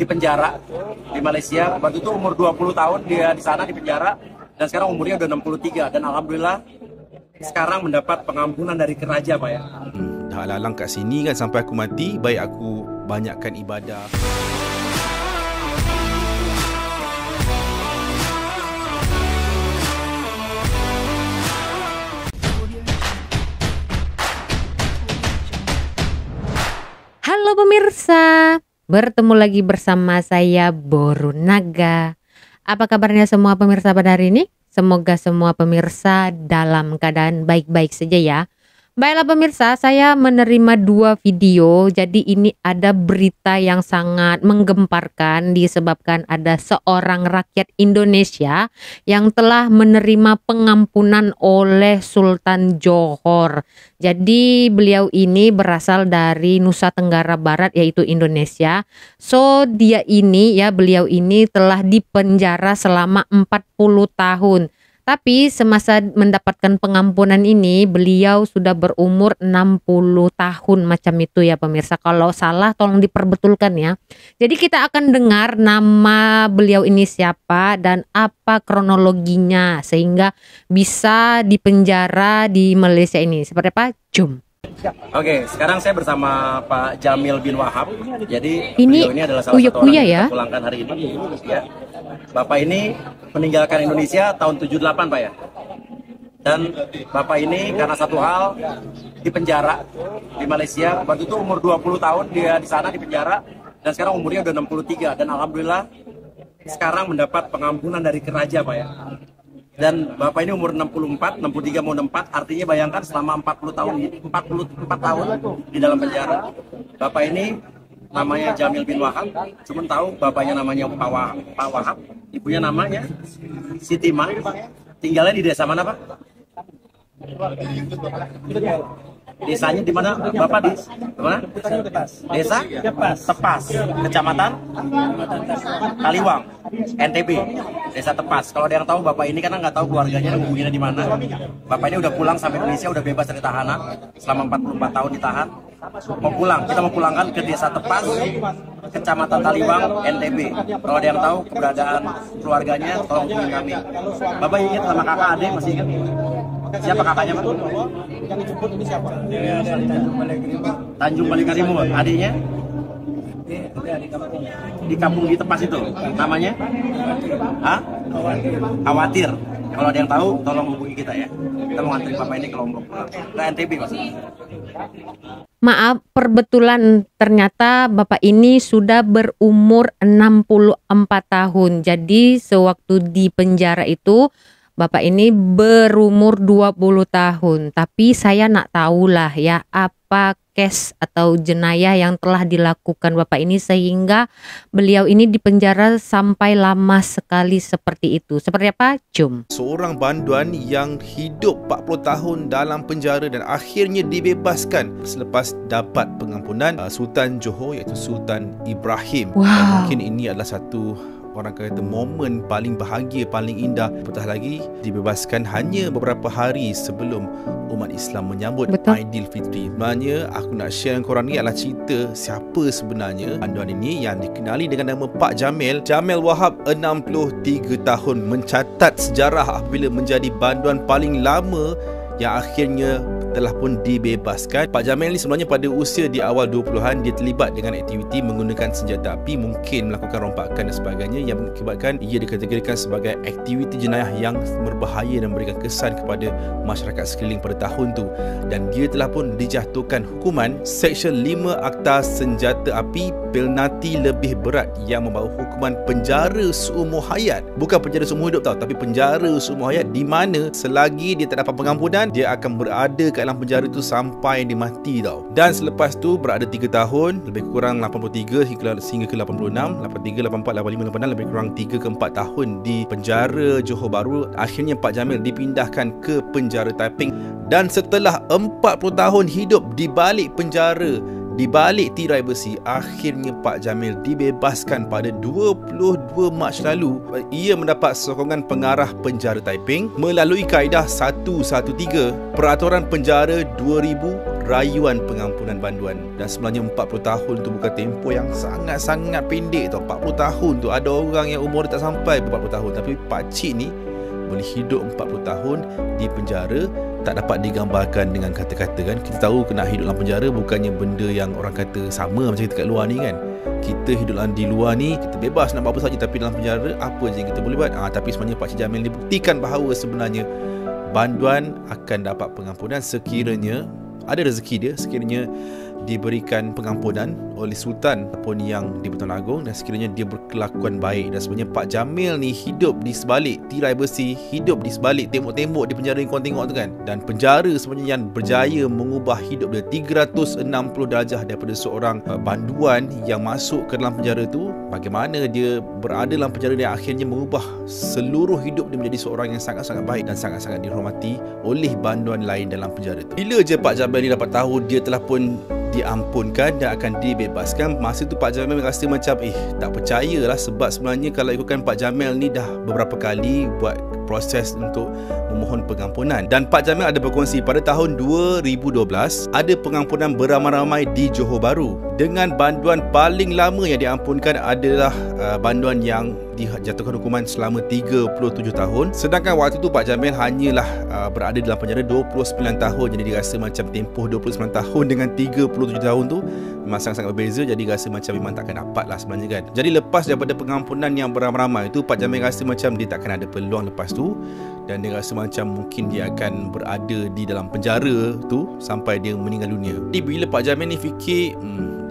di penjara di Malaysia. Waktu itu umur 20 tahun dia di sana di penjara, dan sekarang umurnya udah 63, dan alhamdulillah sekarang mendapat pengampunan dari Keraja, Pak ya. Dah lalang kat sini kan sampai aku mati, baik aku banyakkan ibadah. Halo pemirsa, bertemu lagi bersama saya Boru Naga. Apa kabarnya semua pemirsa pada hari ini? Semoga semua pemirsa dalam keadaan baik-baik saja ya. Baiklah pemirsa, saya menerima 2 video. Jadi ini ada berita yang sangat menggemparkan disebabkan ada seorang rakyat Indonesia yang telah menerima pengampunan oleh Sultan Johor. Jadi beliau ini berasal dari Nusa Tenggara Barat yaitu Indonesia. So beliau ini telah dipenjara selama 40 tahun. Tapi semasa mendapatkan pengampunan ini beliau sudah berumur 60 tahun macam itu ya pemirsa. Kalau salah tolong diperbetulkan ya. Jadi kita akan dengar nama beliau ini siapa dan apa kronologinya sehingga bisa dipenjara di Malaysia ini. Seperti apa? Jom. Oke, sekarang saya bersama Pak Jamil bin Wahab. Jadi Ini beliau ini adalah salah satu orang Uya yang ya? kita pulangkan hari ini. Ya. Bapak ini meninggalkan Indonesia tahun 78, Pak ya. Dan Bapak ini karena satu hal di penjara di Malaysia. Waktu itu umur 20 tahun dia di sana di penjara, dan sekarang umurnya udah 63, dan alhamdulillah sekarang mendapat pengampunan dari Keraja, Pak ya. Dan Bapak ini umur 64, 63 mau 64, artinya bayangkan selama 44 tahun di dalam penjara. Bapak ini namanya Jamil bin Wahab, cuma tahu bapaknya namanya Pak Wahab, ibunya namanya Siti Ma. Tinggalnya di desa mana, Pak? Desanya di mana, Bapak? Di mana? Desa Tepas, Kecamatan Kaliwang, NTB, Desa Tepas. Kalau ada yang tahu Bapak ini karena nggak tahu keluarganya hubungannya di mana. Bapak ini udah pulang sampai Indonesia, udah bebas dari tahanan selama 44 tahun ditahan. Mau pulang, kita mau pulangkan ke Desa Tepas, Kecamatan Kaliwang, NTB. Kalau ada yang tahu keberadaan keluarganya, tolong hubungi kami. Bapak ingat sama kakak adik, masih ingat? Siapa kakaknya, Pak? Yang dijemput ini siapa? Dari Tanjung Balai Karimun. Adiknya? Di kampung di Tepas itu. Namanya? Hah? Khawatir. Kalau ada yang tahu, tolong hubungi kita ya. Kita mau nganterin Bapak ini ke Lombok, ke NTB maksudnya. Maaf, perbetulan ternyata Bapak ini sudah berumur 64 tahun. Jadi sewaktu di penjara itu Bapak ini berumur 20 tahun. Tapi saya nak tahulah ya apa case atau jenayah yang telah dilakukan Bapak ini sehingga beliau ini dipenjara sampai lama sekali seperti itu. Seperti apa? Jom. Seorang banduan yang hidup 40 tahun dalam penjara dan akhirnya dibebaskan selepas dapat pengampunan Sultan Johor iaitu Sultan Ibrahim. Wow. Dan mungkin ini adalah satu orang kata momen paling bahagia, paling indah. Apatah lagi dibebaskan hanya beberapa hari sebelum umat Islam menyambut Aidilfitri. Sebenarnya aku nak share dengan korang ni adalah cerita siapa sebenarnya banduan ini yang dikenali dengan nama Pak Jamil. Jamil Wahab 63 tahun mencatat sejarah apabila menjadi banduan paling lama yang akhirnya telah pun dibebaskan. Pak Jamil ni sebenarnya pada usia di awal 20-an dia terlibat dengan aktiviti menggunakan senjata api, mungkin melakukan rompakan dan sebagainya yang mengakibatkan ia dikategorikan sebagai aktiviti jenayah yang berbahaya dan memberikan kesan kepada masyarakat sekeliling pada tahun tu, dan dia telah pun dijatuhkan hukuman Seksyen 5 Akta Senjata Api penalti lebih berat yang membawa hukuman penjara seumur hayat. Bukan penjara seumur hidup tau, tapi penjara seumur hayat di mana selagi dia tak dapat pengampunan dia akan berada kat dalam penjara itu sampai dia mati tau. Dan selepas tu berada 3 tahun, lebih kurang 83 hingga ke 86, 83, 84, 85, 86, lebih kurang 3 ke 4 tahun di penjara Johor Bahru. Akhirnya Pak Jamil dipindahkan ke penjara Taiping, dan setelah 40 tahun hidup di balik penjara, di balik tirai besi, akhirnya Pak Jamil dibebaskan pada 22 Mac lalu. Ia mendapat sokongan pengarah penjara Taiping melalui kaedah 113 Peraturan Penjara 2000 rayuan pengampunan banduan. Dan sebenarnya 40 tahun tu bukan tempoh yang sangat-sangat pendek tau. 40 tahun tu ada orang yang umur tak sampai 40 tahun, tapi pakcik ni boleh hidup 40 tahun di penjara. Tak dapat digambarkan dengan kata-kata kan. Kita tahu kena hidup dalam penjara bukannya benda yang orang kata sama macam kita kat luar ni kan. Kita hidup di luar ni, kita bebas nak buat apa saja, tapi dalam penjara apa je yang kita boleh buat. Tapi sebenarnya Pakcik Jamil dia buktikan bahawa sebenarnya banduan akan dapat pengampunan sekiranya ada rezeki dia, sekiranya diberikan pengampunan oleh Sultan ataupun yang di Pertuan Agong, dan sekiranya dia berkelakuan baik. Dan sebenarnya Pak Jamil ni hidup di sebalik tirai besi, hidup di sebalik tembok-tembok di penjara yang korang tengok tu kan. Dan penjara sebenarnya yang berjaya mengubah hidup dia 360 darjah daripada seorang banduan yang masuk ke dalam penjara tu. Bagaimana dia berada dalam penjara dan akhirnya mengubah seluruh hidup dia menjadi seorang yang sangat-sangat baik dan sangat-sangat dihormati oleh banduan lain dalam penjara tu. Bila je Pak Jamil ni dapat tahu dia telah pun diampunkan dan akan dibebaskan, masa tu Pak Jamil rasa macam tak percayalah, sebab sebenarnya kalau ikutkan Pak Jamil ni dah beberapa kali buat proses untuk memohon pengampunan. Dan Pak Jamil ada berkongsi pada tahun 2012 ada pengampunan beramai-ramai di Johor Bahru, dengan banduan paling lama yang diampunkan adalah banduan yang dijatuhkan hukuman selama 37 tahun. Sedangkan waktu tu Pak Jamil hanyalah berada dalam penjara 29 tahun. Jadi dia rasa macam tempoh 29 tahun dengan 37 tahun tu memang sangat-sangat berbeza. Jadi rasa macam memang takkan dapat lah sebenarnya kan. Jadi lepas daripada pengampunan yang beramai-ramai tu, Pak Jamil rasa macam dia takkan ada peluang lepas tu. Dan dia rasa macam mungkin dia akan berada di dalam penjara tu sampai dia meninggal dunia. Jadi bila Pak Jamil ni fikir,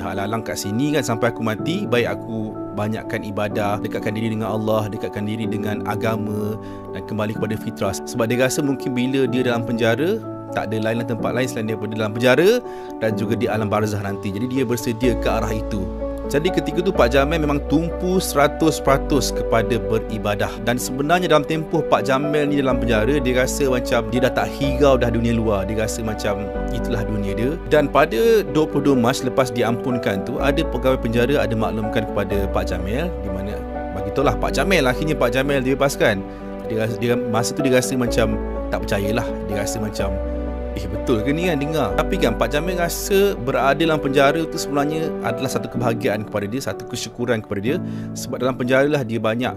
dah lalang kat sini kan sampai aku mati, baik aku banyakkan ibadah, dekatkan diri dengan Allah, dekatkan diri dengan agama dan kembali kepada fitrah. Sebab dia rasa mungkin bila dia dalam penjara, tak ada lain tempat lain selain daripada dalam penjara dan juga di alam barzah nanti. Jadi dia bersedia ke arah itu. Jadi ketika tu Pak Jamil memang tumpu 100% kepada beribadah. Dan sebenarnya dalam tempoh Pak Jamil ni dalam penjara, dia rasa macam dia dah tak hirau dah dunia luar. Dia rasa macam itulah dunia dia. Dan pada 22 Mac lepas diampunkan tu, ada pegawai penjara ada maklumkan kepada Pak Jamil, di mana bagitulah Pak Jamil, akhirnya Pak Jamil dibebaskan. Masa tu dia rasa macam tak percayalah. Dia rasa macam betul ke ni kan dengar. Tapi kan Pak Jamil rasa berada dalam penjara tu sebenarnya adalah satu kebahagiaan kepada dia, satu kesyukuran kepada dia. Sebab dalam penjara lah dia banyak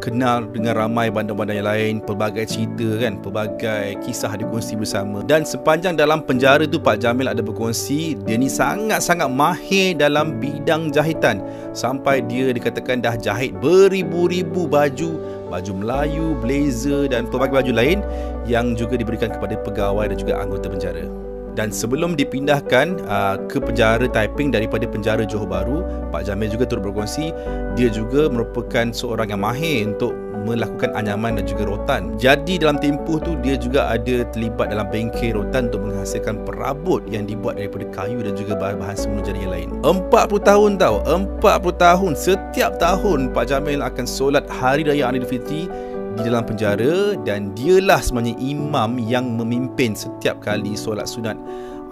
kenal dengan ramai bandar-bandar yang lain, pelbagai cerita kan, pelbagai kisah dikongsi bersama. Dan sepanjang dalam penjara tu Pak Jamil ada berkongsi dia ni sangat-sangat mahir dalam bidang jahitan. Sampai dia dikatakan dah jahit beribu-ribu baju Melayu, blazer dan pelbagai baju lain yang juga diberikan kepada pegawai dan juga anggota penjara. Dan sebelum dipindahkan ke penjara Taiping daripada penjara Johor Bahru, Pak Jamil juga turut berkongsi dia juga merupakan seorang yang mahir untuk melakukan anyaman dan juga rotan. Jadi dalam tempoh tu dia juga ada terlibat dalam bengkel rotan untuk menghasilkan perabot yang dibuat daripada kayu dan juga bahan-bahan semula jadi yang lain. 40 tahun tau, 40 tahun. Setiap tahun Pak Jamil akan solat Hari Raya Aidilfitri di dalam penjara, dan dialah sebenarnya imam yang memimpin setiap kali solat sunat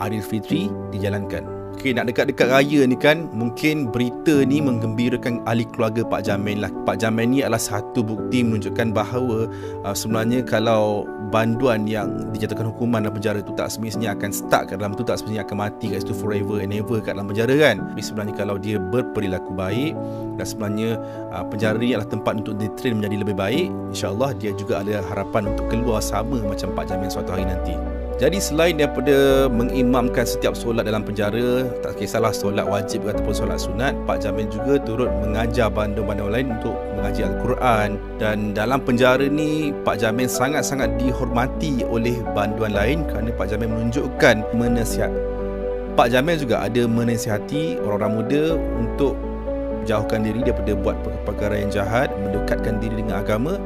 Aidilfitri dijalankan. Okey, nak dekat-dekat raya ni kan, mungkin berita ni menggembirakan ahli keluarga Pak Jamil lah. Pak Jamil ni adalah satu bukti menunjukkan bahawa sebenarnya kalau banduan yang dijatuhkan hukuman dalam penjara tu tak semestinya akan stuck kat dalam tu, tak semestinya akan mati kat situ forever and ever kat dalam penjara kan. Tapi sebenarnya kalau dia berperilaku baik, dan sebenarnya penjara ni adalah tempat untuk ditrain menjadi lebih baik, insyaAllah dia juga ada harapan untuk keluar sama macam Pak Jamil suatu hari nanti. Jadi selain daripada mengimamkan setiap solat dalam penjara, tak kisahlah solat wajib ataupun solat sunat, Pak Jamil juga turut mengajar bandar-bandar lain untuk mengaji Al-Quran. Dan dalam penjara ni Pak Jamil sangat-sangat dihormati oleh banduan lain kerana Pak Jamil menunjukkan menasihat. Pak Jamil juga ada menasihati orang-orang muda untuk jauhkan diri daripada buat perkara yang jahat, mendekatkan diri dengan agama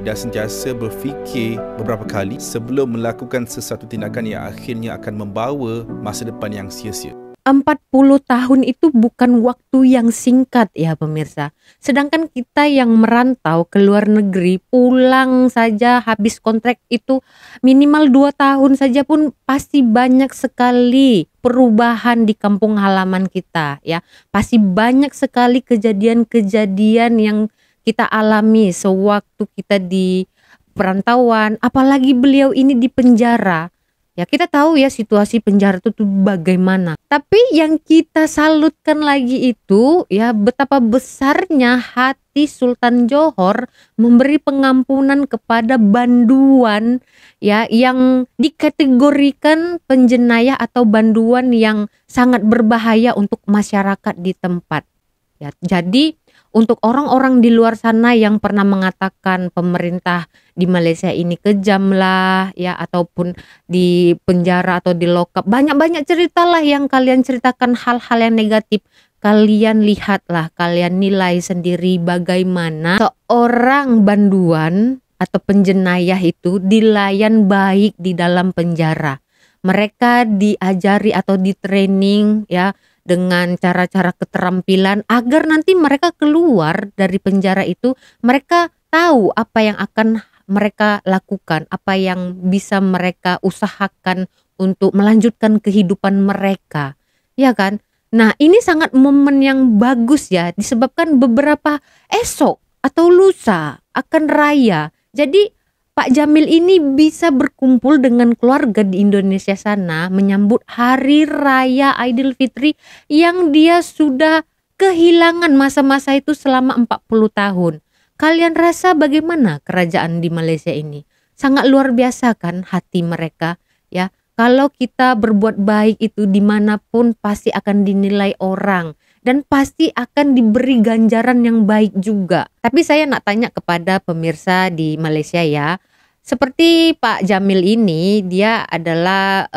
dan sentiasa berfikir beberapa kali sebelum melakukan sesuatu tindakan yang akhirnya akan membawa masa depan yang sia-sia. 40 tahun itu bukan waktu yang singkat ya pemirsa. Sedangkan kita yang merantau ke luar negeri, pulang saja habis kontrak itu minimal 2 tahun saja pun pasti banyak sekali perubahan di kampung halaman kita ya. Pasti banyak sekali kejadian-kejadian yang kita alami sewaktu kita di perantauan, apalagi beliau ini di penjara. Ya kita tahu ya situasi penjara itu tuh bagaimana. Tapi yang kita salutkan lagi itu ya betapa besarnya hati Sultan Johor memberi pengampunan kepada banduan ya yang dikategorikan penjenayah atau banduan yang sangat berbahaya untuk masyarakat di tempat. Ya, jadi untuk orang-orang di luar sana yang pernah mengatakan pemerintah di Malaysia ini kejam lah ya, ataupun di penjara atau di lokap, banyak-banyak ceritalah yang kalian ceritakan hal-hal yang negatif. Kalian lihatlah, kalian nilai sendiri bagaimana seorang banduan atau penjenayah itu dilayan baik di dalam penjara. Mereka diajari atau di training ya dengan cara-cara keterampilan agar nanti mereka keluar dari penjara itu mereka tahu apa yang akan mereka lakukan, apa yang bisa mereka usahakan untuk melanjutkan kehidupan mereka. Ya kan? Nah, ini sangat momen yang bagus ya, disebabkan beberapa esok atau lusa akan raya. Jadi Pak Jamil ini bisa berkumpul dengan keluarga di Indonesia sana menyambut hari raya Aidilfitri yang dia sudah kehilangan masa-masa itu selama 40 tahun. Kalian rasa bagaimana kerajaan di Malaysia ini? Sangat luar biasa kan hati mereka ya. Kalau kita berbuat baik itu dimanapun pasti akan dinilai orang dan pasti akan diberi ganjaran yang baik juga. Tapi saya nak tanya kepada pemirsa di Malaysia ya, seperti Pak Jamil ini dia adalah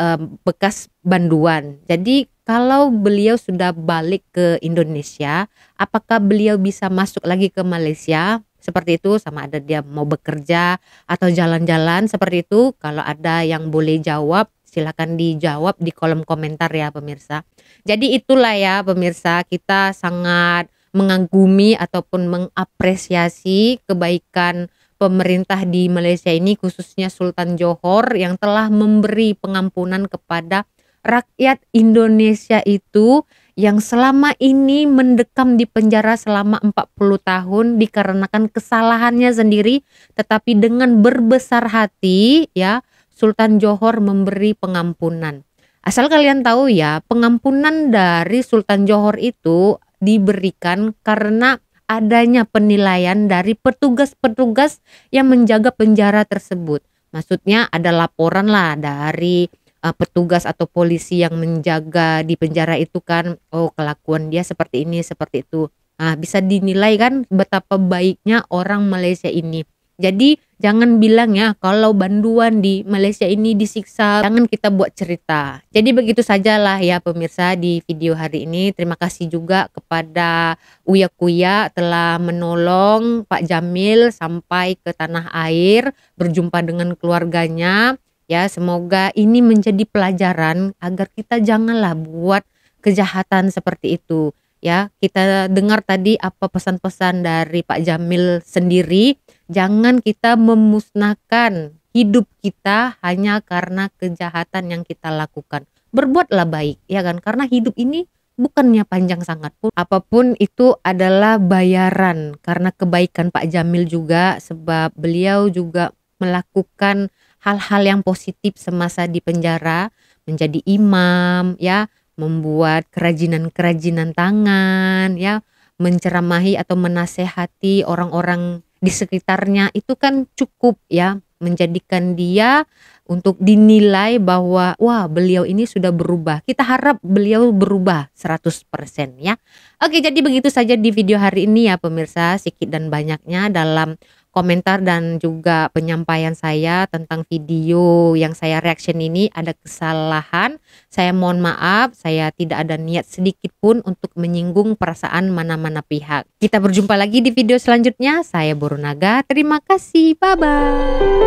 bekas banduan. Jadi kalau beliau sudah balik ke Indonesia, apakah beliau bisa masuk lagi ke Malaysia? Seperti itu, sama ada dia mau bekerja atau jalan-jalan seperti itu. Kalau ada yang boleh jawab, silakan dijawab di kolom komentar ya pemirsa. Jadi itulah ya pemirsa, kita sangat mengagumi ataupun mengapresiasi kebaikan pemerintah di Malaysia ini, khususnya Sultan Johor yang telah memberi pengampunan kepada rakyat Indonesia itu yang selama ini mendekam di penjara selama 40 tahun dikarenakan kesalahannya sendiri, tetapi dengan berbesar hati ya Sultan Johor memberi pengampunan. Asal kalian tahu ya, pengampunan dari Sultan Johor itu diberikan karena adanya penilaian dari petugas-petugas yang menjaga penjara tersebut. Maksudnya ada laporan lah dari petugas atau polisi yang menjaga di penjara itu kan, oh kelakuan dia seperti ini, seperti itu. Nah, bisa dinilai kan betapa baiknya orang Malaysia ini. Jadi jangan bilang ya kalau banduan di Malaysia ini disiksa, jangan kita buat cerita. Jadi begitu sajalah ya pemirsa di video hari ini. Terima kasih juga kepada Uya Kuya telah menolong Pak Jamil sampai ke tanah air, berjumpa dengan keluarganya. Ya, semoga ini menjadi pelajaran agar kita janganlah buat kejahatan seperti itu. Ya, kita dengar tadi apa pesan-pesan dari Pak Jamil sendiri. Jangan kita memusnahkan hidup kita hanya karena kejahatan yang kita lakukan. Berbuatlah baik, ya kan? Karena hidup ini bukannya panjang sangat pun. Apapun itu adalah bayaran karena kebaikan Pak Jamil juga, sebab beliau juga melakukan hal-hal yang positif semasa di penjara, menjadi imam, ya, membuat kerajinan-kerajinan tangan, ya, menceramahi atau menasehati orang-orang di sekitarnya, itu kan cukup ya menjadikan dia untuk dinilai bahwa wah beliau ini sudah berubah. Kita harap beliau berubah 100% ya. Oke, jadi begitu saja di video hari ini ya pemirsa, sedikit dan banyaknya dalam komentar dan juga penyampaian saya tentang video yang saya reaction ini ada kesalahan. Saya mohon maaf, saya tidak ada niat sedikit pun untuk menyinggung perasaan mana-mana pihak. Kita berjumpa lagi di video selanjutnya. Saya Borunaga, terima kasih, bye-bye.